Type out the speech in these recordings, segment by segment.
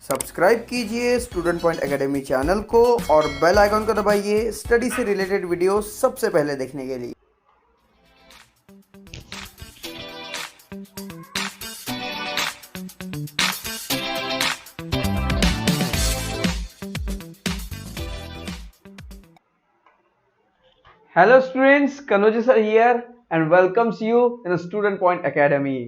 Subscribe कीजिए student point academy channel को और बेल आइकन को दबाइए स्टडी से रिलेटेड वीडियो सबसे पहले देखने के लिए। Hello students, Kanoj sir here and welcomes you in the Student Point Academy.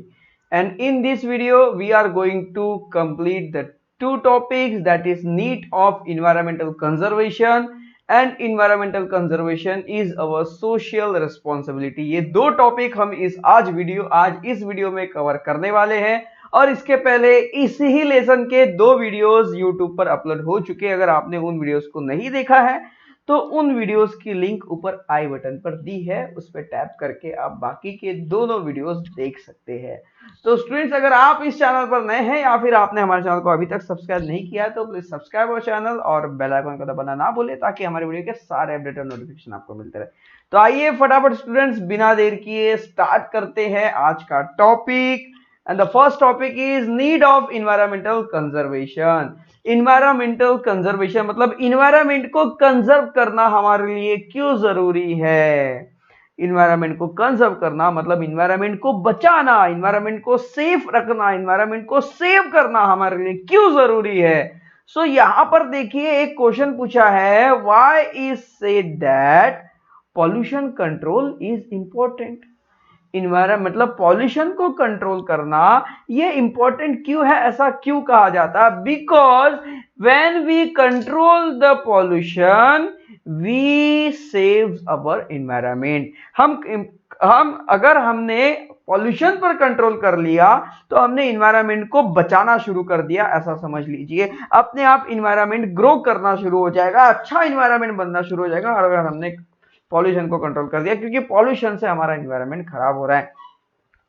And in this video, we are going to complete the two topics, that is need of environmental conservation and environmental conservation is our social responsibility. ये दो topic हम आज इस video में cover करने वाले हैं और इसके पहले इसी ही लेसन के दो वीडियोस YouTube पर अपलोड हो चुके हैं। अगर आपने उन वीडियोस को नहीं देखा है तो उन वीडियोस की लिंक ऊपर आई बटन पर दी है, उस पर टैप करके आप बाकी के दोनों वीडियोस देख सकते हैं। तो स्टूडेंट्स, अगर आप इस चैनल पर नए हैं या फिर आपने हमारे चैनल को अभी तक सब्सक्राइब नहीं किया है तो प्लीज सब्सक्राइब अवर चैनल और बेल आइकन को दबाना ना भूलें ताकि हमारे वीडियो के सारे अपडेट और नोटिफिकेशन आपको मिलते रहे। तो आइए फटाफट स्टूडेंट्स बिना देर किए स्टार्ट करते हैं आज का topic. And the first topic is need of environmental conservation. Environmental conservation मतलब environment को कंजर्व करना हमारे लिए क्यों जरूरी है। environment को कंजर्व करना मतलब environment को बचाना, environment को सेफ रखना, environment को सेव करना हमारे लिए क्यों जरूरी है। सो यहां पर देखिए एक क्वेश्चन पूछा है, why is said that pollution control is important। Environment मतलब पॉल्यूशन को कंट्रोल करना ये इंपॉर्टेंट क्यों है, ऐसा क्यों कहा जाता है। Because when we control the pollution we save our environment. हम अगर हमने पॉल्यूशन पर कंट्रोल कर लिया तो हमने इन्वायरमेंट को बचाना शुरू कर दिया, ऐसा समझ लीजिए। अपने आप इन्वायरमेंट ग्रो करना शुरू हो जाएगा, अच्छा इन्वायरमेंट बनना शुरू हो जाएगा अगर हमने पॉल्यूशन को कंट्रोल कर दिया, क्योंकि पॉल्यूशन से हमारा एनवायरनमेंट खराब हो रहा है।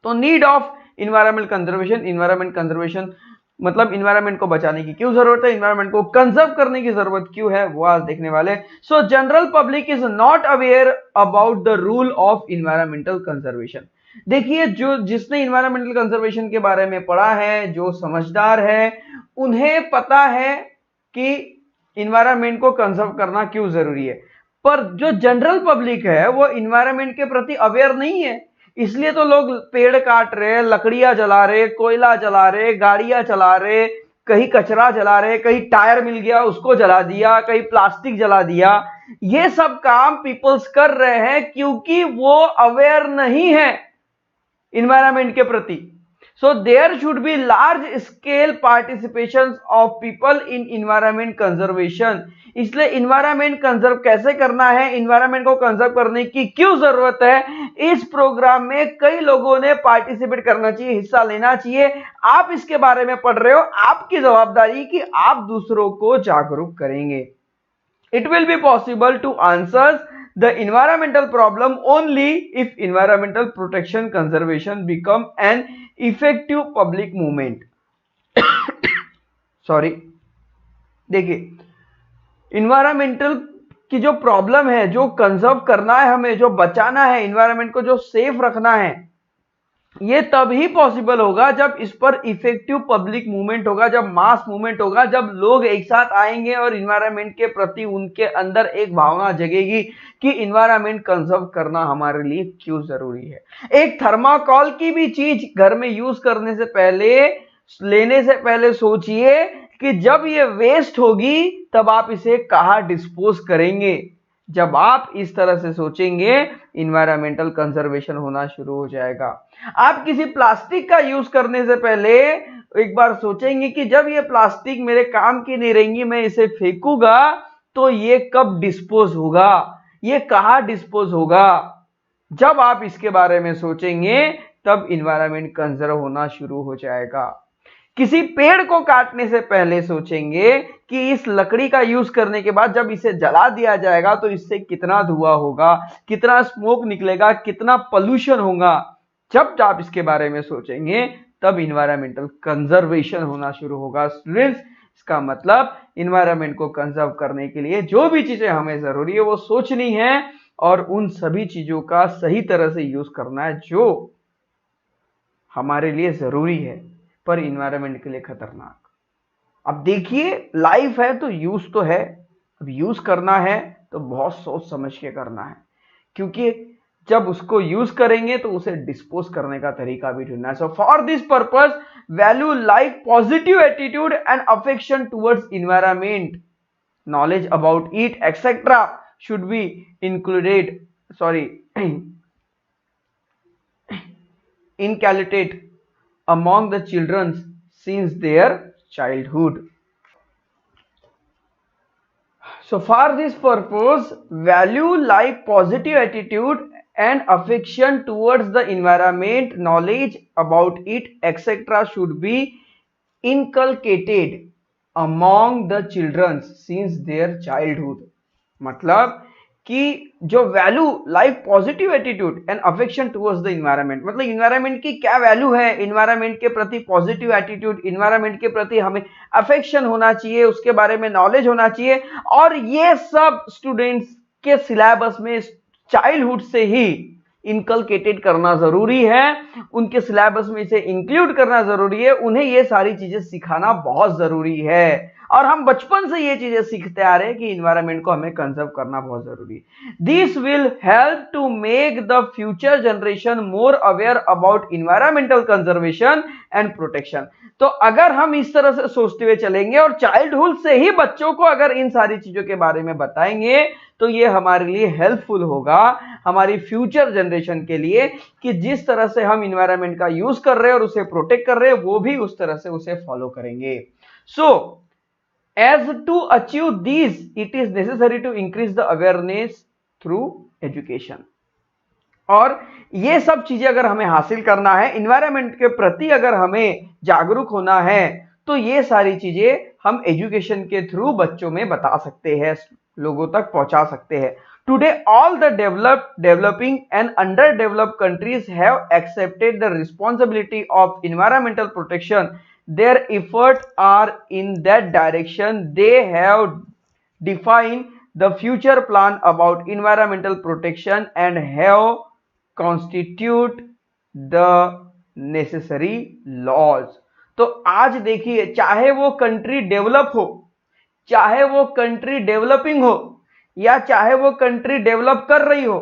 तो नीड ऑफ इन्वायरमेंट कंजर्वेशन मतलब इन्वायरमेंट को बचाने की क्यों जरूरत है, इन्वायरमेंट को कंजर्व करने की जरूरत क्यों है, वो आज देखने वाले। सो general public is not aware about the rule of environmental conservation. देखिए, जिसने इन्वायरमेंटल कंजर्वेशन के बारे में पढ़ा है, जो समझदार है, उन्हें पता है कि इन्वायरमेंट को कंजर्व करना क्यों जरूरी है। पर जो जनरल पब्लिक है वो इन्वायरमेंट के प्रति अवेयर नहीं है, इसलिए तो लोग पेड़ काट रहे, लकड़ियां जला रहे, कोयला जला रहे, गाड़ियां चला रहे, कहीं कचरा जला रहे, कहीं टायर मिल गया उसको जला दिया, कहीं प्लास्टिक जला दिया। ये सब काम पीपल्स कर रहे हैं क्योंकि वो अवेयर नहीं है इन्वायरमेंट के प्रति। So there should be large scale participations of people in environment conservation। इसलिए environment conserve कैसे करना है, environment को conserve करने की क्यों जरूरत है, इस प्रोग्राम में कई लोगों ने पार्टिसिपेट करना चाहिए, हिस्सा लेना चाहिए। आप इसके बारे में पढ़ रहे हो, आपकी जवाबदारी कि आप दूसरों को जागरूक करेंगे। It will be possible to answer the environmental problem only if environmental protection conservation become an effective public movement। Sorry, देखिए इन्वायरमेंटल की जो प्रॉब्लम है, जो कंजर्व करना है हमें, जो बचाना है, इन्वायरमेंट को जो सेफ रखना है, ये तभी पॉसिबल होगा जब इस पर इफेक्टिव पब्लिक मूवमेंट होगा, जब मास मूवमेंट होगा, जब लोग एक साथ आएंगे और इन्वायरमेंट के प्रति उनके अंदर एक भावना जगेगी कि इन्वायरमेंट कंजर्व करना हमारे लिए क्यों जरूरी है। एक थर्माकोल की भी चीज घर में यूज करने से पहले, लेने से पहले सोचिए कि जब ये वेस्ट होगी तब आप इसे कहाँ डिस्पोज करेंगे। जब आप इस तरह से सोचेंगे इन्वायरमेंटल कंजर्वेशन होना शुरू हो जाएगा। आप किसी प्लास्टिक का यूज करने से पहले एक बार सोचेंगे कि जब ये प्लास्टिक मेरे काम की नहीं रहेंगी, मैं इसे फेंकूंगा तो ये कब डिस्पोज होगा, ये कहाँ डिस्पोज होगा। जब आप इसके बारे में सोचेंगे तब इन्वायरमेंट कंजर्व होना शुरू हो जाएगा। किसी पेड़ को काटने से पहले सोचेंगे कि इस लकड़ी का यूज करने के बाद जब इसे जला दिया जाएगा तो इससे कितना धुआं होगा, कितना स्मोक निकलेगा, कितना पोल्यूशन होगा। जब आप इसके बारे में सोचेंगे तब इन्वायरमेंटल कंजर्वेशन होना शुरू होगा। स्टूडेंट्स, इसका मतलब इन्वायरमेंट को कंजर्व करने के लिए जो भी चीजें हमें जरूरी है वो सोचनी है और उन सभी चीजों का सही तरह से यूज करना है जो हमारे लिए जरूरी है पर इन्वायरमेंट के लिए खतरनाक। अब देखिए लाइफ है तो यूज तो है, अब यूज करना है तो बहुत सोच समझ के करना है, क्योंकि जब उसको यूज करेंगे तो उसे डिस्पोज करने का तरीका भी ढूंढना है। So for this purpose value like positive attitude and affection towards environment, knowledge about it, etc. should be included, inculcated among the children since their childhood. So for this purpose, value like positive attitude and affection towards the environment, knowledge about it, etc. should be inculcated among the children since their childhood. मतलब कि जो value like positive attitude and affection towards the environment, मतलब environment की क्या value है, environment के प्रति positive attitude, environment के प्रति हमें अफेक्शन होना चाहिए, उसके बारे में नॉलेज होना चाहिए, और ये सब स्टूडेंट्स के सिलेबस में चाइल्डहुड से ही इनकलकेटेड करना जरूरी है, उनके सिलेबस में इसे इंक्लूड करना जरूरी है, उन्हें ये सारी चीजें सिखाना बहुत जरूरी है। और हम बचपन से ये चीजें सीखते आ रहे हैं कि इन्वायरमेंट को हमें कंजर्व करना बहुत जरूरी है। This will help to make the future generation more aware about environmental conservation and protection. तो अगर हम इस तरह से सोचते हुए चलेंगे और चाइल्डहुड से ही बच्चों को अगर इन सारी चीजों के बारे में बताएंगे तो ये हमारे लिए हेल्पफुल होगा, हमारी फ्यूचर जनरेशन के लिए, कि जिस तरह से हम इन्वायरमेंट का यूज कर रहे हैं और उसे प्रोटेक्ट कर रहे हैं वो भी उस तरह से उसे फॉलो करेंगे। सो as to achieve these it is necessary to increase the awareness through education। और ये सब चीजें अगर हमें हासिल करना है, इन्वायरमेंट के प्रति अगर हमें जागरूक होना है, तो ये सारी चीजें हम एजुकेशन के थ्रू बच्चों में बता सकते हैं, लोगों तक पहुंचा सकते हैं। Today all the developing and underdeveloped countries have accepted the responsibility of environmental protection. Their efforts are in that direction. They have defined the future plan about environmental protection and have constitute the necessary laws। तो आज देखिए, चाहे वो country develop हो, चाहे वो country developing हो, या चाहे वो कंट्री डेवलप कर रही हो,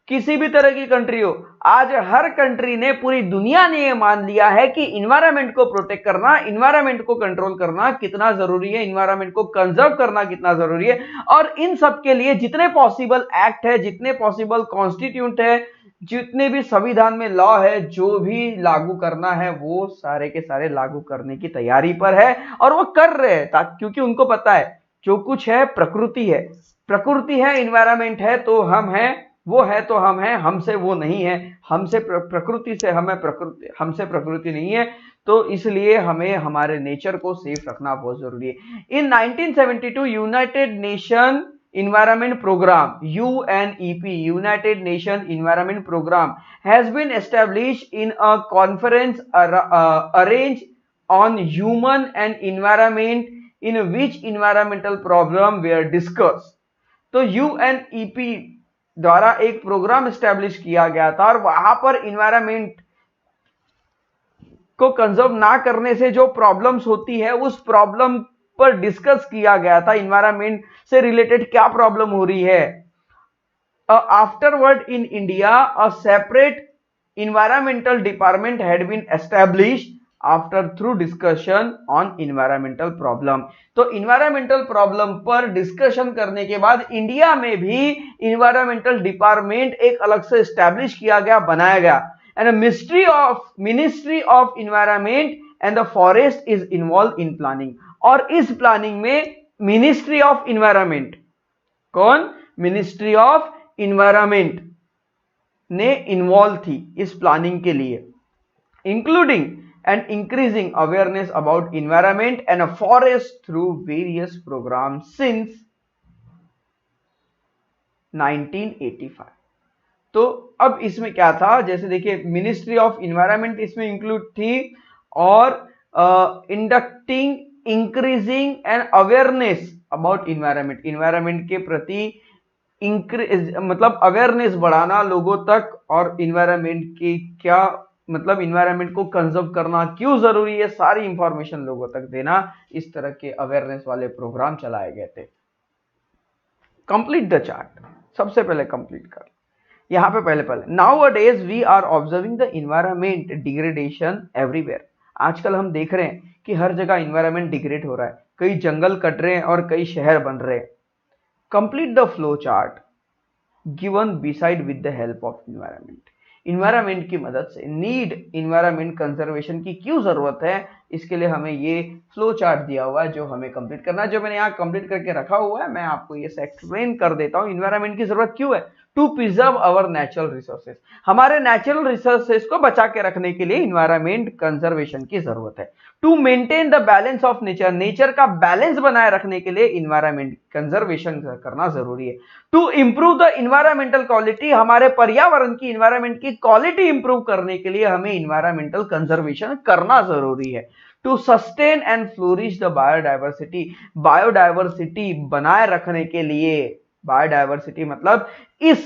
किसी भी तरह की कंट्री हो, आज हर कंट्री ने, पूरी दुनिया ने ये मान लिया है कि इन्वायरमेंट को प्रोटेक्ट करना, इन्वायरमेंट को कंट्रोल करना कितना जरूरी है, इन्वायरमेंट को कंजर्व करना कितना जरूरी है। और इन सब के लिए जितने पॉसिबल एक्ट है, जितने पॉसिबल कॉन्स्टिट्यूट है, जितने भी संविधान में लॉ है, जो भी लागू करना है वो सारे के सारे लागू करने की तैयारी पर है, और वो कर रहे हैं, क्योंकि उनको पता है जो कुछ है प्रकृति है, प्रकृति है, इन्वायरमेंट है तो हम हैं, वो है तो हम हैं, हमसे वो नहीं है, हमसे प्रकृति से हमें प्रकृति, हमसे प्रकृति नहीं है, तो इसलिए हमें हमारे नेचर को सेफ रखना बहुत जरूरी है। इन 1972 United nation Environment Program UNEP, United Nations Environment Program, has been established in a conference arranged on human and environment in which environmental problem were discussed। तो UNEP द्वारा एक प्रोग्राम एस्टेब्लिश किया गया था और वहां पर इन्वायरमेंट को कंजर्व ना करने से जो प्रॉब्लम्स होती है उस प्रॉब्लम पर डिस्कस किया गया था, इन्वायरमेंट से रिलेटेड क्या प्रॉब्लम हो रही है। Afterward in India a separate environmental department had been established after through discussion on environmental problem। तो environmental problem पर डिस्कशन करने के बाद इंडिया में भी environmental department एक अलग से establish किया गया, बनाया गया, and a ministry of environment and the forest is involved in planning। और इस प्लानिंग में मिनिस्ट्री ऑफ इन्वायरमेंट, कौन, मिनिस्ट्री ऑफ इन्वायरमेंट ने इन्वॉल्व थी इस प्लानिंग के लिए, including and increasing awareness about environment and forest through various programme since 1985। तो अब इसमें क्या था, जैसे देखिए मिनिस्ट्री ऑफ इन्वायरमेंट इसमें इंक्लूड थी, और inducting, increasing and awareness about environment, environment के प्रति मतलब अवेयरनेस बढ़ाना लोगों तक, और इन्वायरमेंट की क्या मतलब इन्वायरमेंट को कंजर्व करना क्यों जरूरी है, सारी इंफॉर्मेशन लोगों तक देना, इस तरह के अवेयरनेस वाले प्रोग्राम चलाए गए थे। कंप्लीट द चार्ट, सबसे पहले कंप्लीट कर यहाँ पे पहले nowadays we are observing the environment degradation everywhere. आजकल हम देख रहे हैं कि हर जगह इन्वायरमेंट डिग्रेड हो रहा है, कई जंगल कट रहे हैं और कई शहर बन रहे हैं। Complete the flow chart given beside with the help of environment. Environment की मदद से नीड इन्वायरमेंट कंजर्वेशन की क्यों जरूरत है, इसके लिए हमें ये फ्लो चार्ट दिया हुआ है जो हमें कंप्लीट करना है। जो मैंने यहाँ कंप्लीट करके रखा हुआ है, मैं आपको ये एक्सप्लेन कर देता हूँ। इन्वायरमेंट की जरूरत क्यों है? To preserve our natural resources, हमारे नेचुरल रिसोर्सेज को बचा के रखने के लिए इन्वायरमेंट कंजर्वेशन की जरूरत है। To maintain the balance of nature, nature का बैलेंस बनाए रखने के लिए इन्वायरमेंट कंजर्वेशन करना जरूरी है। To improve the environmental quality, हमारे पर्यावरण की इन्वायरमेंट की क्वालिटी इंप्रूव करने के लिए हमें इन्वायरमेंटल कंजर्वेशन करना जरूरी है। To sustain and flourish the biodiversity, biodiversity बनाए रखने के लिए, बायोडाइवर्सिटी मतलब इस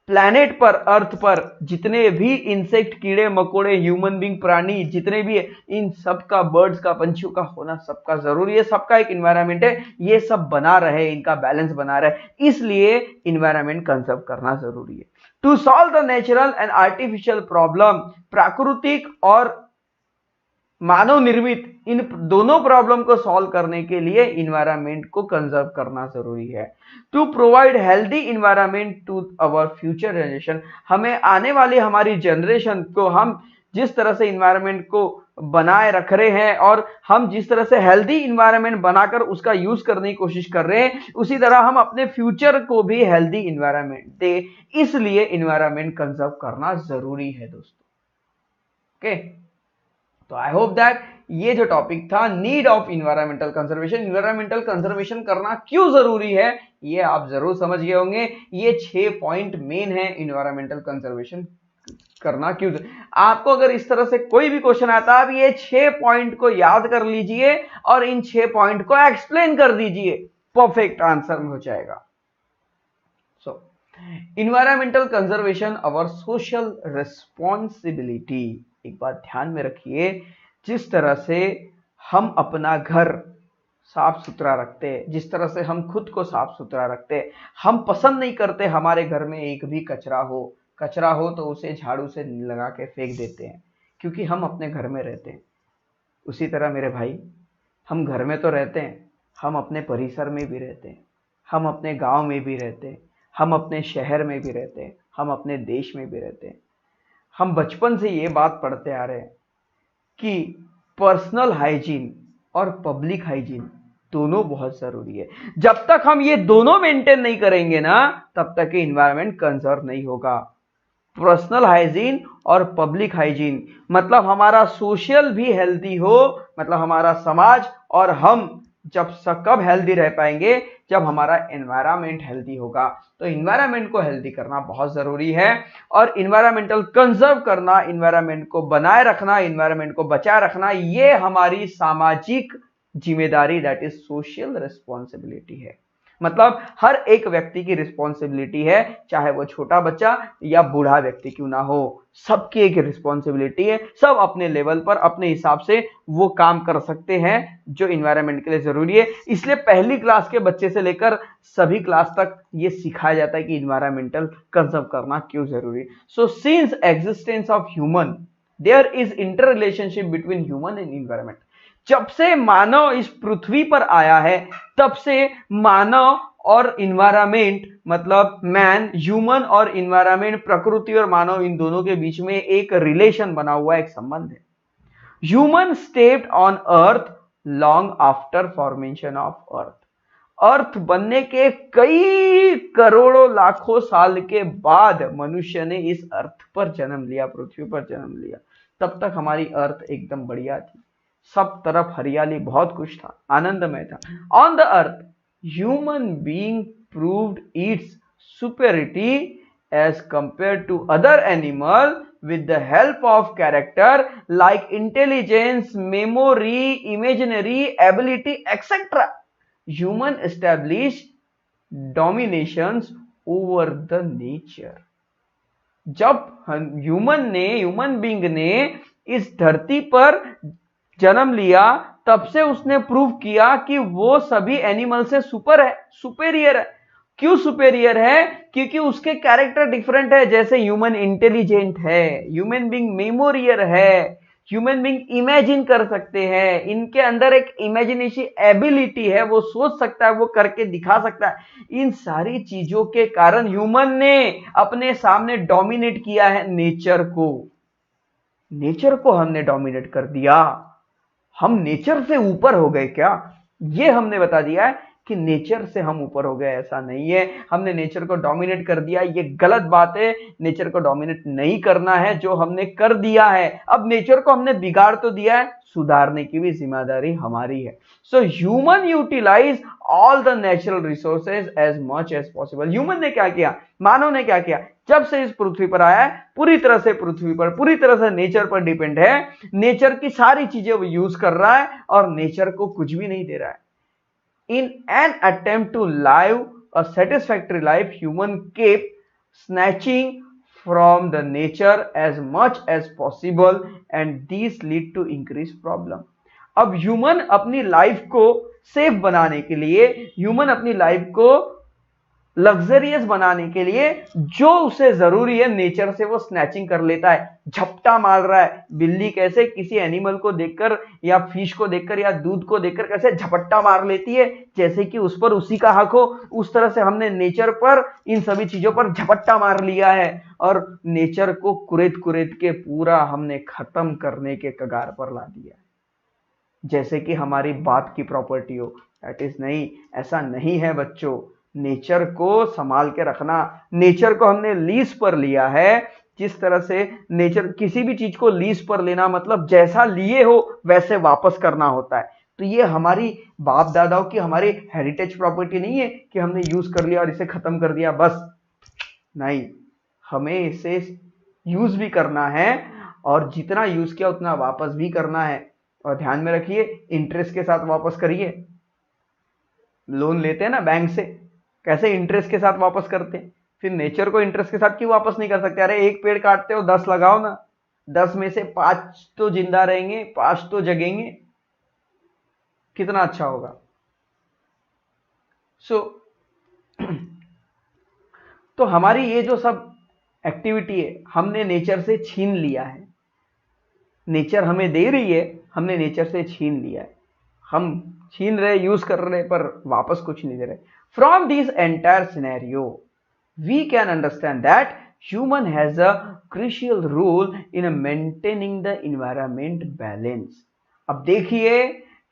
प्लैनेट पर, अर्थ पर जितने भी इंसेक्ट, कीड़े मकोड़े, ह्यूमन बीइंग, प्राणी जितने भी है, इन सबका, बर्ड्स का, पंछियों का होना सबका जरूरी है। सबका एक इन्वायरमेंट है, ये सब बना रहे, इनका बैलेंस बना रहे, इसलिए इन्वायरमेंट कंजर्व करना जरूरी है। To solve the natural and artificial problem, प्राकृतिक और मानव निर्मित इन दोनों प्रॉब्लम को सॉल्व करने के लिए इन्वायरमेंट को कंजर्व करना जरूरी है। To provide healthy environment to our future generation, हमें आने वाली हमारी जनरेशन को हम जिस तरह से इन्वायरमेंट को बनाए रख रहे हैं और हम जिस तरह से हेल्दी इन्वायरमेंट बनाकर उसका यूज करने की कोशिश कर रहे हैं, उसी तरह हम अपने फ्यूचर को भी हेल्दी इन्वायरमेंट दे, इसलिए इन्वायरमेंट कंजर्व करना जरूरी है दोस्तों। ओके, तो आई होप दैट ये जो टॉपिक था need of environmental conservation, environmental conservation करना क्यों जरूरी है, ये आप जरूर समझ गए होंगे। ये 6 पॉइंट मेन है इन्वायरमेंटल कंजर्वेशन करना क्यों। आपको अगर इस तरह से कोई भी क्वेश्चन आता है, आप ये 6 पॉइंट को याद कर लीजिए और इन 6 पॉइंट को एक्सप्लेन कर दीजिए, परफेक्ट आंसर में हो जाएगा। So environmental conservation our social responsibility. एक बात ध्यान में रखिए, जिस तरह से हम अपना घर साफ सुथरा रखते हैं, जिस तरह से हम खुद को साफ सुथरा रखते हैं, हम पसंद नहीं करते हमारे घर में एक भी कचरा हो तो उसे झाड़ू से लगा के फेंक देते हैं, क्योंकि हम अपने घर में रहते हैं। उसी तरह मेरे भाई, हम घर में तो रहते हैं, हम अपने परिसर में भी रहते हैं, हम अपने गांव में भी रहते हैं, हम अपने शहर में भी रहते हैं, हम अपने देश में भी रहते हैं। हम बचपन से ये बात पढ़ते आ रहे हैं कि पर्सनल हाइजीन और पब्लिक हाइजीन दोनों बहुत जरूरी है। जब तक हम ये दोनों मेंटेन नहीं करेंगे ना, तब तक ये इन्वायरमेंट कंजर्व नहीं होगा। पर्सनल हाइजीन और पब्लिक हाइजीन मतलब हमारा सोशल भी हेल्दी हो, मतलब हमारा समाज और हम कब हेल्दी रह पाएंगे, जब हमारा एनवायरमेंट हेल्दी होगा। तो एनवायरमेंट को हेल्दी करना बहुत जरूरी है और एनवायरमेंटल कंजर्व करना, एनवायरमेंट को बनाए रखना, एनवायरमेंट को बचाए रखना, ये हमारी सामाजिक जिम्मेदारी, दैट इज सोशल रिस्पॉन्सिबिलिटी है। मतलब हर एक व्यक्ति की रिस्पॉन्सिबिलिटी है, चाहे वो छोटा बच्चा या बूढ़ा व्यक्ति क्यों ना हो, सबकी एक रिस्पॉन्सिबिलिटी है। सब अपने लेवल पर अपने हिसाब से वो काम कर सकते हैं जो इन्वायरमेंट के लिए जरूरी है। इसलिए पहली क्लास के बच्चे से लेकर सभी क्लास तक ये सिखाया जाता है कि इन्वायरमेंटल कंजर्व करना क्यों जरूरी है। So since existence of human there is interrelationship between human and environment. जब से मानव इस पृथ्वी पर आया है, तब से मानव और इन्वायरमेंट, मतलब मैन, ह्यूमन और इन्वायरमेंट, प्रकृति और मानव, इन दोनों के बीच में एक रिलेशन बना हुआ, एक संबंध है। Human stepped on earth long after formation of earth. Earth बनने के कई करोड़ों लाखों साल के बाद मनुष्य ने इस अर्थ पर जन्म लिया, पृथ्वी पर जन्म लिया। तब तक हमारी अर्थ एकदम बढ़िया थी, सब तरफ हरियाली, बहुत कुछ था, आनंदमय था। On the earth human being proved its superiority as compare to other animal with the help of character like intelligence, memory, imaginary ability, etc. Human established dominations over the nature. जब ह्यूमन बीइंग ने इस धरती पर जन्म लिया, तब से उसने प्रूव किया कि वो सभी एनिमल से सुपेरियर है। क्यों सुपेरियर है? क्योंकि उसके कैरेक्टर डिफरेंट है। जैसे ह्यूमन इंटेलिजेंट है, ह्यूमन बीइंग मेमोरियर है, ह्यूमन बीइंग इमेजिन कर सकते हैं, इनके अंदर एक इमेजिनेशन एबिलिटी है, वो सोच सकता है, वो करके दिखा सकता है। इन सारी चीजों के कारण ह्यूमन ने अपने सामने डोमिनेट किया है नेचर को हमने डोमिनेट कर दिया। हम नेचर से ऊपर हो गए क्या? ये हमने बता दिया है कि नेचर से हम ऊपर हो गए, ऐसा नहीं है। हमने नेचर को डोमिनेट कर दिया, ये गलत बात है। नेचर को डोमिनेट नहीं करना है, जो हमने कर दिया है। अब नेचर को हमने बिगाड़ तो दिया है, सुधारने की भी जिम्मेदारी हमारी है। So human utilise all the natural resources as much as possible. Human ने क्या किया? मानव ने क्या किया? जब से इस पृथ्वी पर आया है, पूरी तरह से पृथ्वी पर, पूरी तरह से नेचर पर डिपेंड है। नेचर की सारी चीजें वो यूज कर रहा है और नेचर को कुछ भी नहीं दे रहा है। In an attempt to live a satisfactory life, human kept snatching from the nature as much as possible, and these lead to increased problem. अब ह्यूमन अपनी लाइफ को सेफ बनाने के लिए, ह्यूमन अपनी लाइफ को लग्जरियस बनाने के लिए जो उसे जरूरी है नेचर से वो स्नैचिंग कर लेता है, झपटा मार रहा है। बिल्ली कैसे किसी एनिमल को देखकर या फिश को देखकर या दूध को देखकर कैसे झपट्टा मार लेती है, जैसे कि उस पर उसी का हक हो, उस तरह से हमने नेचर पर, इन सभी चीजों पर झपट्टा मार लिया है और नेचर को कुरेद के पूरा हमने खत्म करने के कगार पर ला दिया है, जैसे कि हमारी बात की प्रॉपर्टी हो। दैट इज नहीं, ऐसा नहीं है बच्चों। नेचर को संभाल के रखना। नेचर को हमने लीज पर लिया है। जिस तरह से नेचर, किसी भी चीज को लीज पर लेना मतलब जैसा लिए हो वैसे वापस करना होता है। तो ये हमारी बाप दादाओं की, हमारी हेरिटेज प्रॉपर्टी नहीं है कि हमने यूज कर लिया और इसे खत्म कर दिया बस। नहीं, हमें इसे यूज भी करना है और जितना यूज किया उतना वापस भी करना है। और ध्यान में रखिए, इंटरेस्ट के साथ वापस करिए। लोन लेते हैं ना बैंक से, कैसे इंटरेस्ट के साथ वापस करते हैं। फिर नेचर को इंटरेस्ट के साथ क्यों वापस नहीं कर सकते? अरे एक पेड़ काटते हो 10 लगाओ ना, 10 में से 5 तो जिंदा रहेंगे, 5 तो जगेंगे, कितना अच्छा होगा। तो हमारी ये जो सब एक्टिविटी है हमने नेचर से छीन लिया है। नेचर हमें दे रही है, हमने नेचर से छीन लिया है। हम छीन रहे, यूज कर रहे, पर वापस कुछ नहीं दे रहे। From this entire scenario, we can understand that human has a crucial role in maintaining the environment balance. अब देखिए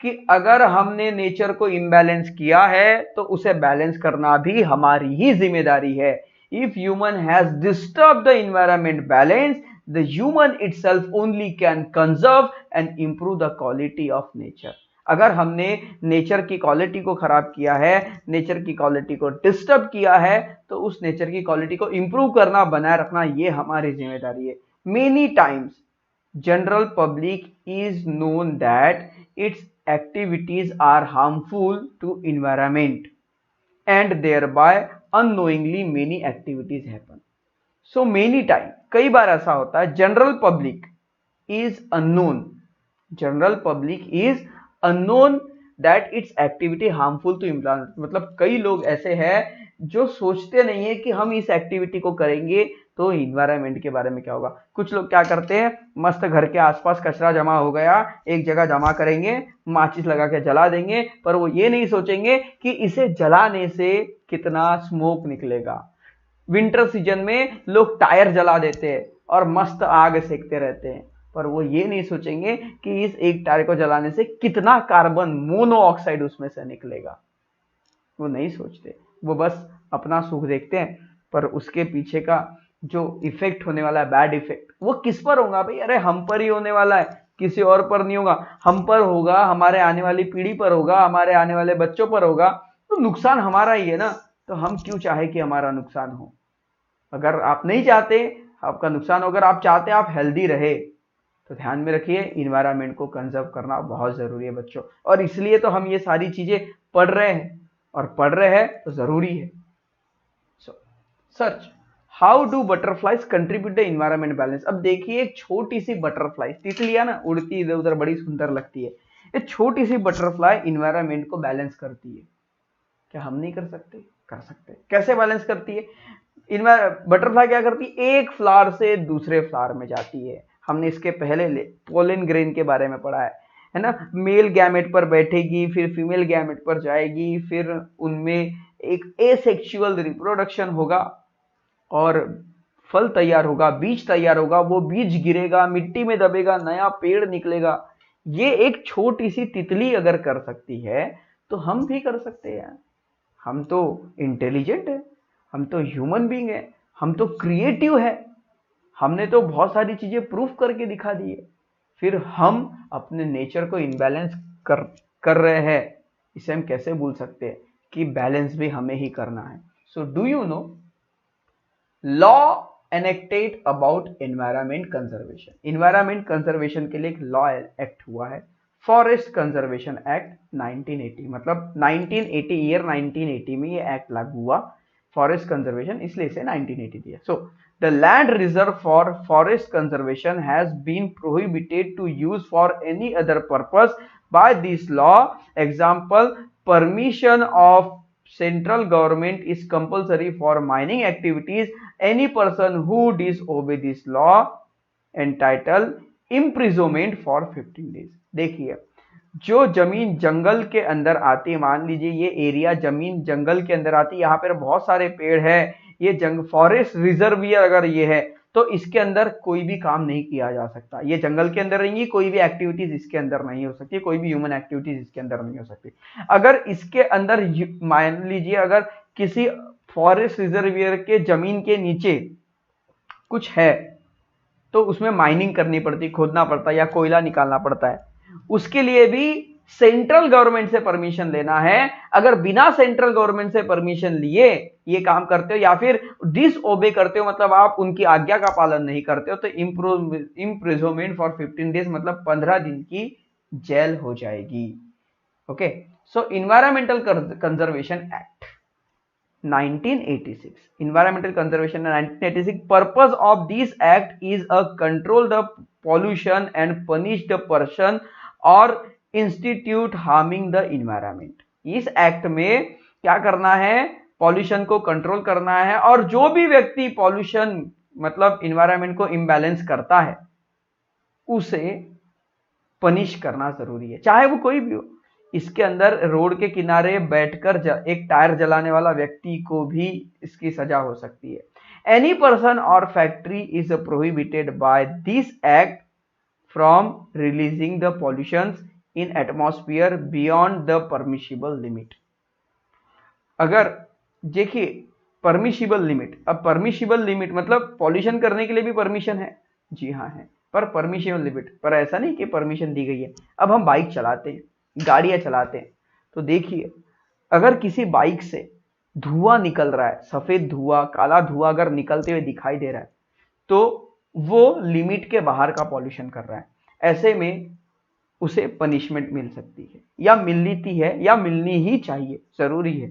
कि अगर हमने नेचर को इम्बैलेंस किया है तो उसे बैलेंस करना भी हमारी ही जिम्मेदारी है। If human has disturbed the environment balance, the human itself only can conserve and improve the quality of nature. अगर हमने नेचर की क्वालिटी को खराब किया है, नेचर की क्वालिटी को डिस्टर्ब किया है, तो उस नेचर की क्वालिटी को इंप्रूव करना, बनाए रखना, ये हमारी जिम्मेदारी है। Many times general public is known that its activities are harmful to environment and thereby unknowingly many activities happen. So many time, कई बार ऐसा होता है, general public is unknown, general public is unknown that its activity harmful to environment. मतलब कई लोग ऐसे हैं जो सोचते नहीं है कि हम इस एक्टिविटी को करेंगे तो इन्वायरमेंट के बारे में क्या होगा। कुछ लोग क्या करते हैं, मस्त घर के आसपास कचरा जमा हो गया, एक जगह जमा करेंगे, माचिस लगा के जला देंगे, पर वो ये नहीं सोचेंगे कि इसे जलाने से कितना स्मोक निकलेगा। विंटर सीजन में लोग टायर जला देते हैं और मस्त आग सेकते रहते हैं, पर वो ये नहीं सोचेंगे कि इस एक टायर को जलाने से कितना कार्बन मोनोऑक्साइड उसमें से निकलेगा। वो नहीं सोचते, वो बस अपना सुख देखते हैं, पर उसके पीछे का जो इफेक्ट होने वाला है, बैड इफेक्ट, वो किस पर होगा भाई? अरे हम पर ही होने वाला है, किसी और पर नहीं होगा। हम पर होगा, हमारे आने वाली पीढ़ी पर होगा, हमारे आने वाले बच्चों पर होगा, तो नुकसान हमारा ही है ना। तो हम क्यों चाहे कि हमारा नुकसान हो? अगर आप नहीं चाहते आपका नुकसान हो, अगर आप चाहते आप हेल्दी रहे, तो ध्यान में रखिए इन्वायरमेंट को कंजर्व करना बहुत जरूरी है बच्चों। और इसलिए तो हम ये सारी चीजें पढ़ रहे हैं, और पढ़ रहे हैं तो जरूरी है। सो search how do butterflies contribute the environment balance. अब देखिए एक छोटी सी बटरफ्लाई, तितलियां ना उड़ती इधर उधर, बड़ी सुंदर लगती है, ये छोटी सी बटरफ्लाई इन्वायरमेंट को बैलेंस करती है। क्या हम नहीं कर सकते? कर सकते। कैसे बैलेंस करती है? बटरफ्लाई क्या करती है, एक फ्लावर से दूसरे फ्लावर में जाती है। हमने इसके पहले पोलन ग्रेन के बारे में पढ़ा है ना। मेल गैमेट पर बैठेगी, फिर फीमेल गैमेट पर जाएगी, फिर उनमें एक एसेक्सुअल रिप्रोडक्शन होगा और फल तैयार होगा, बीज तैयार होगा, वो बीज गिरेगा, मिट्टी में दबेगा, नया पेड़ निकलेगा। ये एक छोटी सी तितली अगर कर सकती है तो हम भी कर सकते हैं। हम तो इंटेलिजेंट है, हम तो ह्यूमन बीइंग है, हम तो क्रिएटिव है, हमने तो बहुत सारी चीजें प्रूफ करके दिखा दी है। फिर हम अपने नेचर को इनबैलेंस कर रहे हैं, इसे हम कैसे भूल सकते हैं कि बैलेंस भी हमें ही करना है। So do you know law enacted about environment conservation. Environment conservation के लिए एक लॉ एक्ट हुआ है, फॉरेस्ट कंजर्वेशन एक्ट 1980। मतलब 1980 ईयर 1980 में ये एक्ट लागू हुआ, फॉरेस्ट कंजर्वेशन, इसलिए इसे 1980 दिया। So the land reserve for forest conservation has been prohibited to use for any other purpose by this law. Example, permission of central government is compulsory for mining activities. Any person who disobey this law entitled imprisonment for 15 days। देखिए जो जमीन जंगल के अंदर आती है, मान लीजिए ये एरिया जमीन जंगल के अंदर आती है, यहाँ पर बहुत सारे पेड़ है, ये फॉरेस्ट रिजर्व अगर ये है तो इसके अंदर कोई भी काम नहीं किया जा सकता। ये जंगल के अंदर रहेंगी, कोई भी एक्टिविटीज इसके अंदर नहीं हो सकती, कोई भी ह्यूमन एक्टिविटीज इसके अंदर नहीं हो सकती। अगर इसके अंदर मान लीजिए अगर किसी फॉरेस्ट रिजर्वियर के जमीन के नीचे कुछ है तो उसमें माइनिंग करनी पड़ती, खोदना पड़ता है या कोयला निकालना पड़ता है, उसके लिए भी सेंट्रल गवर्नमेंट से परमिशन लेना है। अगर बिना सेंट्रल गवर्नमेंट से परमिशन लिए ये काम करते हो या फिर डिसओबे करते हो, मतलब आप उनकी आज्ञा का पालन नहीं करते हो, तो इम्प्रिजनमेंट फॉर 15 डेज, मतलब 15 दिन की जेल हो जाएगी। Okay, so environmental conservation act 1986, environmental conservation in 1986, purpose of this act is a control the pollution and punish the person or institute harming the environment। इस एक्ट में क्या करना है, पॉल्यूशन को कंट्रोल करना है, और जो भी व्यक्ति पॉल्यूशन मतलब इन्वायरमेंट को इम्बैलेंस करता है उसे पनिश करना जरूरी है, चाहे वो कोई भी हो। इसके अंदर रोड के किनारे बैठकर एक टायर जलाने वाला व्यक्ति को भी इसकी सजा हो सकती है। एनी पर्सन और factory is prohibited by this act from releasing the pollutions in atmosphere beyond the permissible limit. अगर देखिए परमिशिबल लिमिट, अब परमिशिबल लिमिट मतलब पॉल्यूशन करने के लिए भी परमिशन है, जी हाँ है, पर परमिशिबल लिमिट, पर ऐसा नहीं कि परमिशन दी गई है। अब हम बाइक चलाते हैं, गाड़ियां चलाते हैं, तो देखिए अगर किसी बाइक से धुआं निकल रहा है, सफेद धुआं, काला धुआं अगर निकलते हुए दिखाई दे रहा है तो वो लिमिट के बाहर का पॉल्यूशन कर रहा है। ऐसे में उसे पनिशमेंट मिल सकती है या मिलती है या मिलनी ही चाहिए, जरूरी है।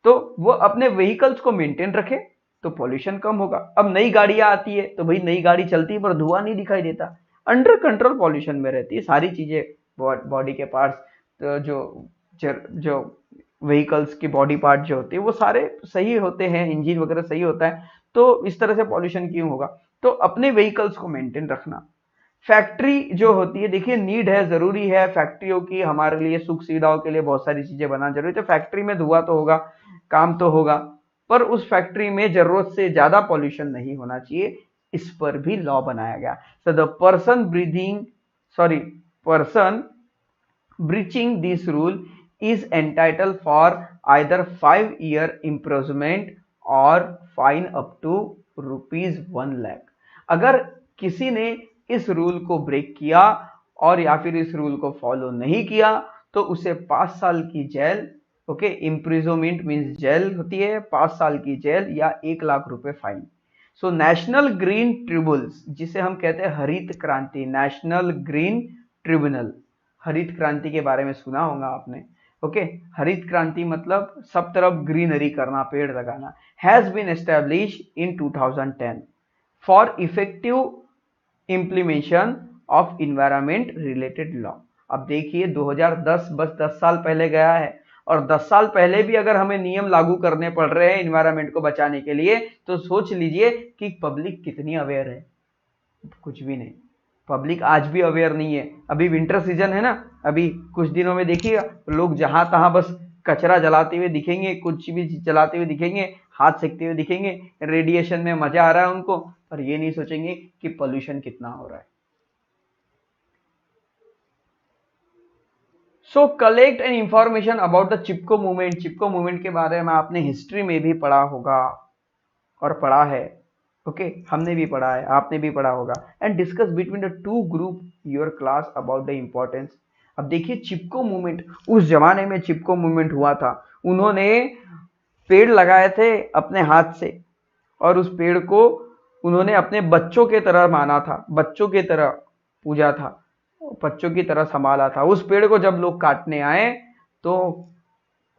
तो वो अपने व्हीकल्स को मेंटेन रखे तो पॉल्यूशन कम होगा। अब नई गाड़ियां आती है तो भाई नई गाड़ी चलती है पर धुआं नहीं दिखाई देता, अंडर कंट्रोल पॉल्यूशन में रहती है सारी चीजें, बॉडी के पार्ट्स, तो जो व्हीकल्स की बॉडी पार्ट जो होते हैं वो सारे सही होते हैं, इंजन वगैरह सही होता है, तो इस तरह से पॉल्यूशन क्यों होगा। तो अपने व्हीकल्स को मेंटेन रखना। फैक्ट्री जो होती है, देखिए नीड है, जरूरी है फैक्ट्रियों की, हमारे लिए सुख सुविधाओं के लिए बहुत सारी चीजें बनाना जरूरी है। तो फैक्ट्री में धुआं तो होगा, काम तो होगा, पर उस फैक्ट्री में जरूरत से ज्यादा पॉल्यूशन नहीं होना चाहिए, इस पर भी लॉ बनाया गया। So the person breaching this rule is entitled for either 5-year imprisonment or fine up to ₹1 lakh। अगर किसी ने इस रूल को ब्रेक किया और या फिर इस रूल को फॉलो नहीं किया तो उसे 5 साल की जेल, ओके, इम्प्रिजनमेंट मींस जेल होती है, 5 साल की जेल या 1 लाख रुपए fine. So national green tribunals, जिसे हम कहते हैं हरित क्रांति, नेशनल ग्रीन ट्रिब्यूनल, हरित क्रांति के बारे में सुना होगा आपने, ओके, हरित क्रांति मतलब सब तरफ ग्रीनरी करना, पेड़ लगाना। Has been establish in 2010 for effective implementation of environment related law. अब देखिए 2010 बस 10 साल पहले गया है, और 10 साल पहले भी अगर हमें नियम लागू करने पड़ रहे हैं इन्वायरमेंट को बचाने के लिए, तो सोच लीजिए कि पब्लिक कितनी अवेयर है। कुछ भी नहीं, पब्लिक आज भी अवेयर नहीं है। अभी विंटर सीजन है ना, अभी कुछ दिनों में देखिएगा लोग जहां तहां बस कचरा जलाते हुए दिखेंगे, कुछ भी जलाते हुए दिखेंगे, हाथ सेकते हुए दिखेंगे, रेडिएशन में मजा आ रहा है उनको, पर ये नहीं सोचेंगे कि पोल्यूशन कितना हो रहा है। So collect an information about the Chipko movement. Chipko movement के बारे में आपने हिस्ट्री में भी पढ़ा होगा और पढ़ा है, ओके हमने भी पढ़ा है, आपने भी पढ़ा होगा। And discuss between the two group your class about the importance. अब देखिए चिपको मूवमेंट, उस जमाने में चिपको मूवमेंट हुआ था, उन्होंने पेड़ लगाए थे अपने हाथ से, और उस पेड़ को उन्होंने अपने बच्चों के तरह माना था, बच्चों की तरह पूजा था, बच्चों की तरह संभाला था। उस पेड़ को जब लोग काटने आए तो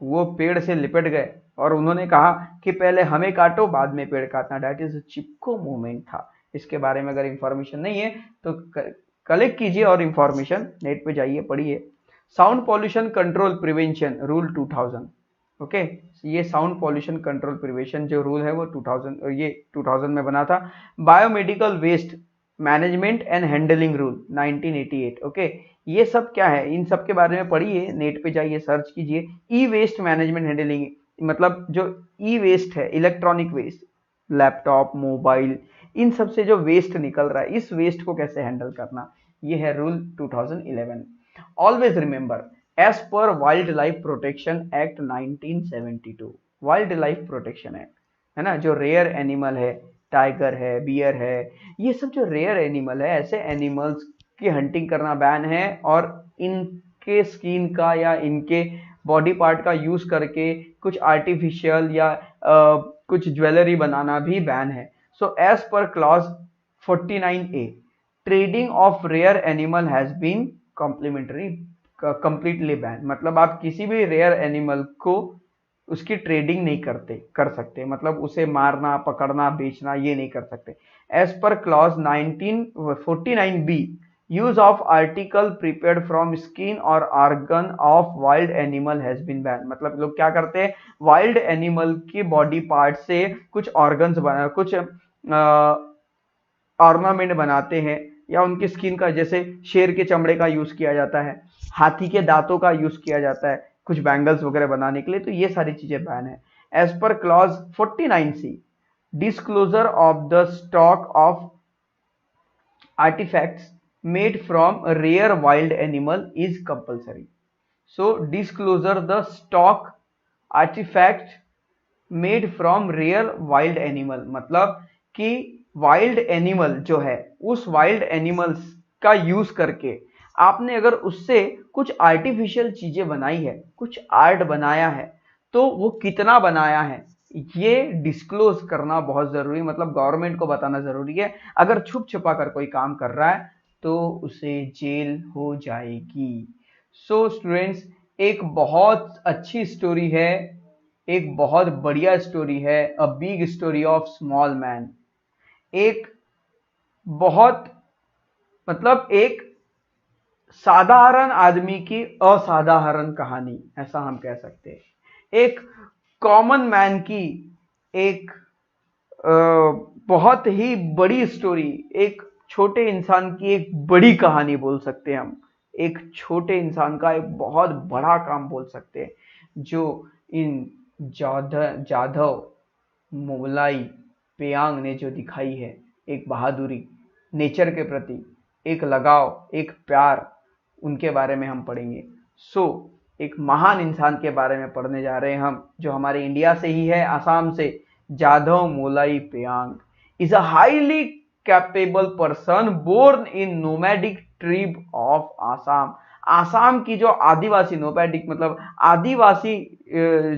वो पेड़ से लिपट गए, और उन्होंने कहा कि पहले हमें काटो बाद में पेड़ काटना। दैट इज चिपको मूवमेंट था। इसके बारे में अगर इंफॉर्मेशन नहीं है तो कलेक्ट कीजिए और इंफॉर्मेशन नेट पे जाइए, पढ़िए। Sound pollution control prevention rule 2000, okay ये साउंड पॉल्यूशन कंट्रोल प्रिवेंशन जो रूल है वो 2000 में बना था। Biomedical waste management and handling rule 1988, okay ये सब क्या है, इन सब के बारे में पढ़िए, नेट पे जाइए सर्च कीजिए। ई वेस्ट मैनेजमेंट हैंडलिंग मतलब जो ई वेस्ट है, इलेक्ट्रॉनिक वेस्ट, लैपटॉप, मोबाइल, इन सब से जो वेस्ट निकल रहा है, इस वेस्ट को कैसे हैंडल करना, ये है rule 2011। Always remember as per wildlife protection act 1972, wildlife protection act है ना, जो रेयर एनिमल है, टाइगर है, बियर है, ये सब जो रेयर एनिमल है, ऐसे एनिमल्स की हंटिंग करना बैन है, और इनके स्किन का या इनके बॉडी पार्ट का यूज करके कुछ आर्टिफिशियल या कुछ ज्वेलरी बनाना भी बैन है। So as per clause 49A trading of rare animal has been completely ban, मतलब आप किसी भी रेयर एनिमल को उसकी ट्रेडिंग नहीं कर सकते, मतलब उसे मारना, पकड़ना, बेचना ये नहीं कर सकते। As per clause 1949B use of article prepared from skin और organ of wild animal has been ban, मतलब लोग क्या करते हैं, वाइल्ड एनिमल के बॉडी पार्ट से कुछ ऑर्गन्स बना, कुछ ऑर्नामेंट बनाते हैं, या उनकी स्किन का, जैसे शेर के चमड़े का यूज किया जाता है, हाथी के दांतों का यूज किया जाता है कुछ बैंगल्स वगैरह बनाने के लिए, तो ये सारी चीजें बैन है। As per clause 49C disclosure of the stock of artifacts made from rare wild animal is compulsory. So disclosure the stock artifact made from rare wild animal, मतलब कि वाइल्ड एनिमल जो है, उस वाइल्ड एनिमल्स का use करके आपने अगर उससे कुछ आर्टिफिशियल चीजें बनाई है, कुछ आर्ट बनाया है, तो वो कितना बनाया है ये डिस्क्लोज करना बहुत जरूरी, मतलब गवर्नमेंट को बताना जरूरी है। अगर छुप छुपा कर कोई काम कर रहा है तो उसे जेल हो जाएगी। सो स्टूडेंट्स, एक बहुत अच्छी स्टोरी है, एक बहुत बढ़िया स्टोरी है, a big story of small man, एक बहुत मतलब एक साधारण आदमी की असाधारण कहानी, ऐसा हम कह सकते हैं। एक कॉमन मैन की एक बहुत ही बड़ी स्टोरी, एक छोटे इंसान की एक बड़ी कहानी बोल सकते हैं हम, एक छोटे इंसान का एक बहुत बड़ा काम बोल सकते हैं, जो इन जाधव मोलाई पेयांग ने जो दिखाई है, एक बहादुरी, नेचर के प्रति एक लगाव, एक प्यार, उनके बारे में हम पढ़ेंगे। सो एक महान इंसान के बारे में पढ़ने जा रहे हैं हम, जो हमारे इंडिया से ही है, आसाम से। Jadav Molai Payeng is a highly capable person born in nomadic tribe of Assam. Assam की जो आदिवासी, नोमैडिक मतलब आदिवासी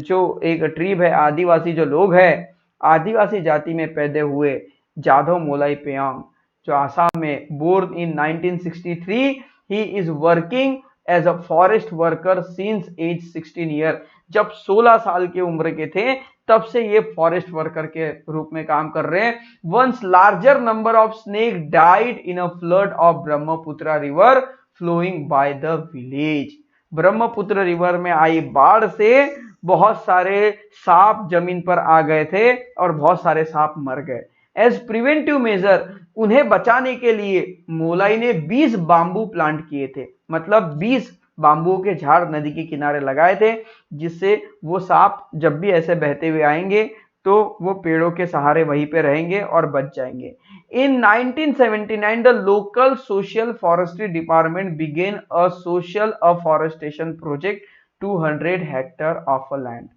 जो एक ट्रिब है, आदिवासी जो लोग हैं, आदिवासी जाति में पैदा हुए जाधव मोलाई पेयांग, जो आसाम में born in 1963, he is working as a forest worker since as 16 year. जब 16 साल की उम्र के थे तब से ये फॉरेस्ट वर्कर के रूप में काम कर रहे हैं। Once larger number of snake died in a flood of Brahmaputra river flowing by the village. Brahmaputra river में आई बाढ़ से बहुत सारे सांप जमीन पर आ गए थे और बहुत सारे सांप मर गए। एज प्रिवेंटिव मेजर, उन्हें बचाने के लिए मोलाई ने 20 बांबू प्लांट किए थे, मतलब 20 बांबू के झाड़ नदी के किनारे लगाए थे, जिससे वो सांप जब भी ऐसे बहते हुए आएंगे तो वो पेड़ों के सहारे वहीं पे रहेंगे और बच जाएंगे। In 1979, the local social forestry department began a social afforestation project 200 hectare of a land.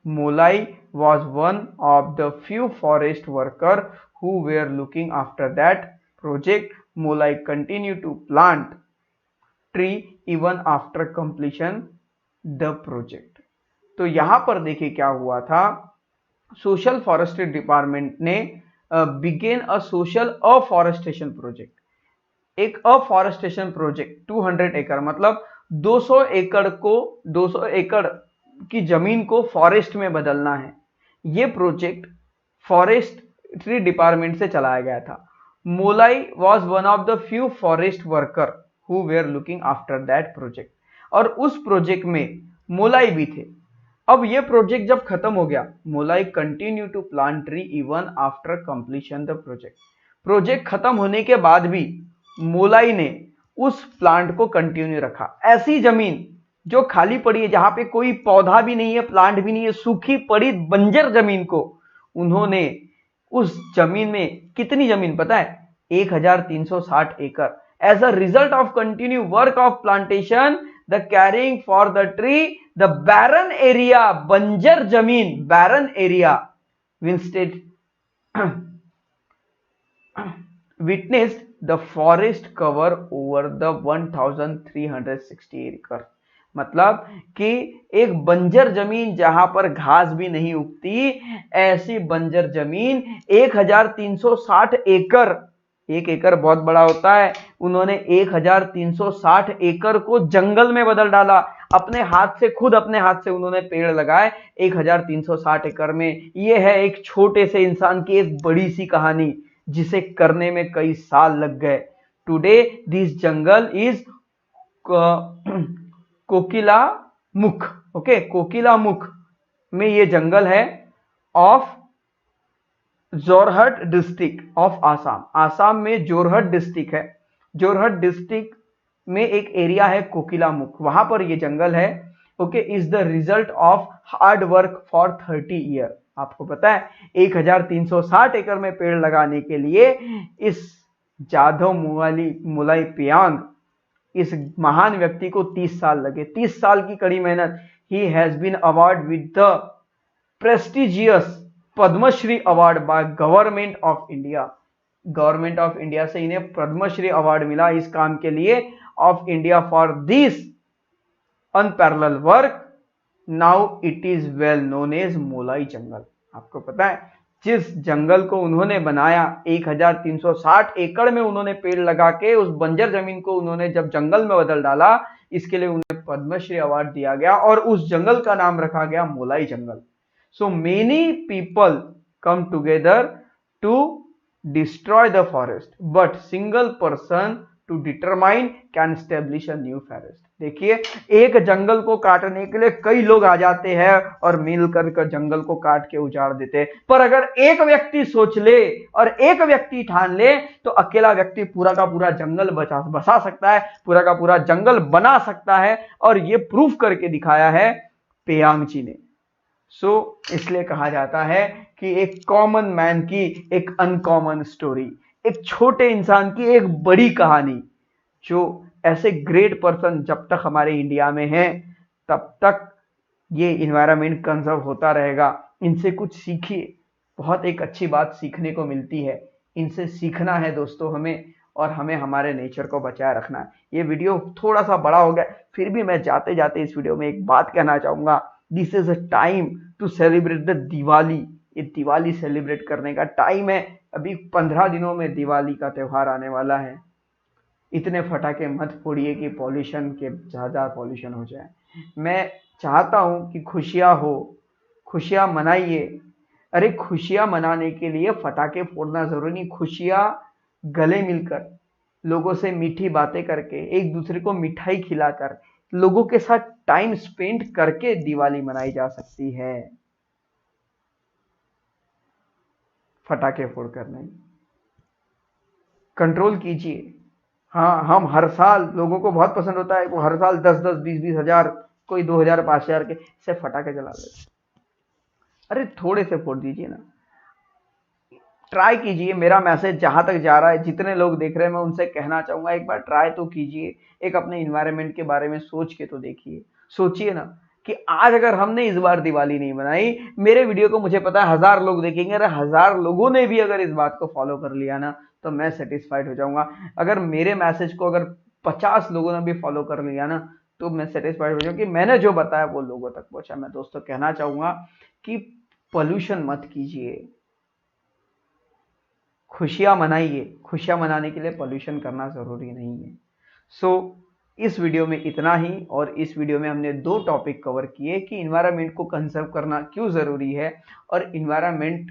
Molai was one of the few forest workers who were looking after that project. Molai continued to plant tree even after completion the project. तो यहां पर देखिए क्या हुआ था, social forestry department ने began a social afforestation project, एक afforestation project 200 एकड़, मतलब 200 एकड़ को 200 एकड़ की जमीन को फॉरेस्ट में बदलना है। ये प्रोजेक्ट फॉरेस्ट्री डिपार्टमेंट से चलाया गया था। Molai was one of the few forest worker who were looking after that project, और उस प्रोजेक्ट में मोलाई भी थे। अब ये प्रोजेक्ट जब खत्म हो गया, Molai continue to plant tree even after completion the project. Project खत्म होने के बाद भी मोलाई ने उस प्लांट को कंटिन्यू रखा। ऐसी जमीन जो खाली पड़ी है, जहां पे कोई पौधा भी नहीं है, प्लांट भी नहीं है, सूखी पड़ी बंजर जमीन को उन्होंने उस जमीन में, कितनी जमीन पता है, 1360 एकड़। As a result of continue work of plantation, the caring for the tree, the barren area, बंजर जमीन, barren area witnessed the forest cover over the 1360 एकड़। मतलब कि एक बंजर जमीन जहां पर घास भी नहीं उगती, ऐसी बंजर जमीन 1360 एकड़, एक एकड़ बहुत बड़ा होता है, उन्होंने 1360 एकड़ को जंगल में बदल डाला। अपने हाथ से, खुद अपने हाथ से उन्होंने पेड़ लगाए 1360 एकड़ में। यह है एक छोटे से इंसान की एक बड़ी सी कहानी, जिसे करने में कई साल लग गए। Today this jungle is Kokilamukh, okay, Kokilamukh में ये जंगल है of Jorhat district of Assam. Assam में जोरहट डिस्ट्रिक्ट है, जोरहट डिस्ट्रिक्ट में एक एरिया है कोकिलामुख, वहां पर ये जंगल है। Okay, is the result of hard work for 30 year. आपको पता है 1360 एकड़ में पेड़ लगाने के लिए इस जाधव मोलाई पेयांग, इस महान व्यक्ति को 30 साल लगे, 30 साल की कड़ी मेहनत। He has been award with the prestigious Padmashri award by government of India. Government of India से इन्हें पद्मश्री अवार्ड मिला इस काम के लिए, of India, for this unparalleled work. Now it is well known as Molai jungle. आपको पता है जिस जंगल को उन्होंने बनाया, 1360 एकड़ में उन्होंने पेड़ लगा के उस बंजर जमीन को उन्होंने जब जंगल में बदल डाला, इसके लिए उन्हें पद्मश्री अवार्ड दिया गया और उस जंगल का नाम रखा गया मोलाई जंगल। So many people come together to destroy the forest, but single person to determine can establish a new forest. देखिए, एक जंगल को काटने के लिए कई लोग आ जाते हैं और मिलकर के जंगल को काट के उजाड़ देते हैं, पर अगर एक व्यक्ति सोच ले और एक व्यक्ति ठान ले तो अकेला व्यक्ति पूरा का पूरा जंगल बसा सकता है, पूरा का पूरा जंगल बना सकता है। और ये प्रूफ करके दिखाया है पेयांग जी ने। इसलिए कहा जाता है कि एक कॉमन मैन की एक अनकॉमन स्टोरी, एक छोटे इंसान की एक बड़ी कहानी। जो ऐसे ग्रेट पर्सन जब तक हमारे इंडिया में हैं तब तक ये इन्वायरमेंट कंजर्व होता रहेगा। इनसे कुछ सीखिए, बहुत एक अच्छी बात सीखने को मिलती है। इनसे सीखना है दोस्तों हमें, और हमें हमारे नेचर को बचाए रखना है। ये वीडियो थोड़ा सा बड़ा हो गया, फिर भी मैं जाते जाते इस वीडियो में एक बात कहना चाहूंगा। This is a time to celebrate the Diwali. ये दिवाली सेलिब्रेट करने का टाइम है। अभी 15 दिनों में दिवाली का त्योहार आने वाला है। इतने फटाके मत फोड़िए कि पॉल्यूशन के ज़्यादा पॉल्यूशन हो जाए। मैं चाहता हूँ कि खुशियाँ हो, खुशियाँ मनाइए। अरे खुशियाँ मनाने के लिए फटाके फोड़ना ज़रूरी नहीं, खुशियाँ गले मिलकर, लोगों से मीठी बातें करके, एक दूसरे को मिठाई खिलाकर, लोगों के साथ टाइम स्पेंड करके दिवाली मनाई जा सकती है, फटाके फोड़कर नहीं। कंट्रोल कीजिए। हाँ, हम हर साल, लोगों को बहुत पसंद होता है, वो हर साल 10-10, 20-20 हजार, कोई 2000, 5000 के से फटाके जला देते। अरे थोड़े से फोड़ दीजिए ना, ट्राई कीजिए। मेरा मैसेज जहां तक जा रहा है, जितने लोग देख रहे हैं, मैं उनसे कहना चाहूंगा एक बार ट्राई तो कीजिए। एक अपने इन्वायरमेंट के बारे में सोच के तो देखिए। सोचिए ना कि आज अगर हमने इस बार दिवाली नहीं मनाई, मेरे वीडियो को मुझे पता है 1000 लोग देखेंगे, अरे 1000 लोगों ने भी अगर इस बात को फॉलो कर लिया ना, तो मैं सेटिस्फाइड हो जाऊंगा। अगर मेरे मैसेज को अगर 50 लोगों ने भी फॉलो कर लिया ना, तो मैं सेटिस्फाइड हो जाऊंगा कि मैंने जो बताया वो लोगों तक पहुंचा। मैं दोस्तों कहना चाहूंगा कि पोल्यूशन मत कीजिए, खुशियां मनाइए। खुशियां मनाने के लिए पोल्यूशन करना जरूरी नहीं है। सो इस वीडियो में इतना ही, और इस वीडियो में हमने 2 टॉपिक कवर किए कि इन्वायरमेंट को कंजर्व करना क्यों जरूरी है, और इन्वायरमेंट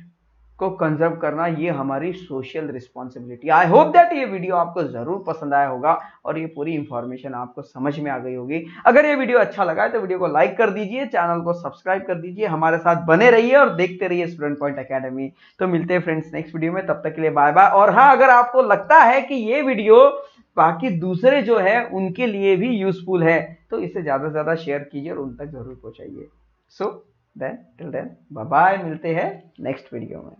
को कंजर्व करना ये हमारी social responsibility. I hope that ये वीडियो आपको जरूर पसंद आया होगा और ये पूरी इंफॉर्मेशन आपको समझ में आ गई होगी। अगर ये वीडियो अच्छा लगा है तो वीडियो को लाइक कर दीजिए, चैनल को सब्सक्राइब कर दीजिए, हमारे साथ बने रहिए और देखते रहिए स्टूडेंट पॉइंट एकेडमी। तो मिलते हैं फ्रेंड्स नेक्स्ट वीडियो में, तब तक के लिए बाय बाय। और हाँ, अगर आपको लगता है कि ये वीडियो बाकी दूसरे जो है उनके लिए भी यूजफुल है, तो इसे ज्यादा से ज्यादा शेयर कीजिए और उन तक जरूर पहुंचाइए। So then till then bye bye, मिलते हैं नेक्स्ट वीडियो में।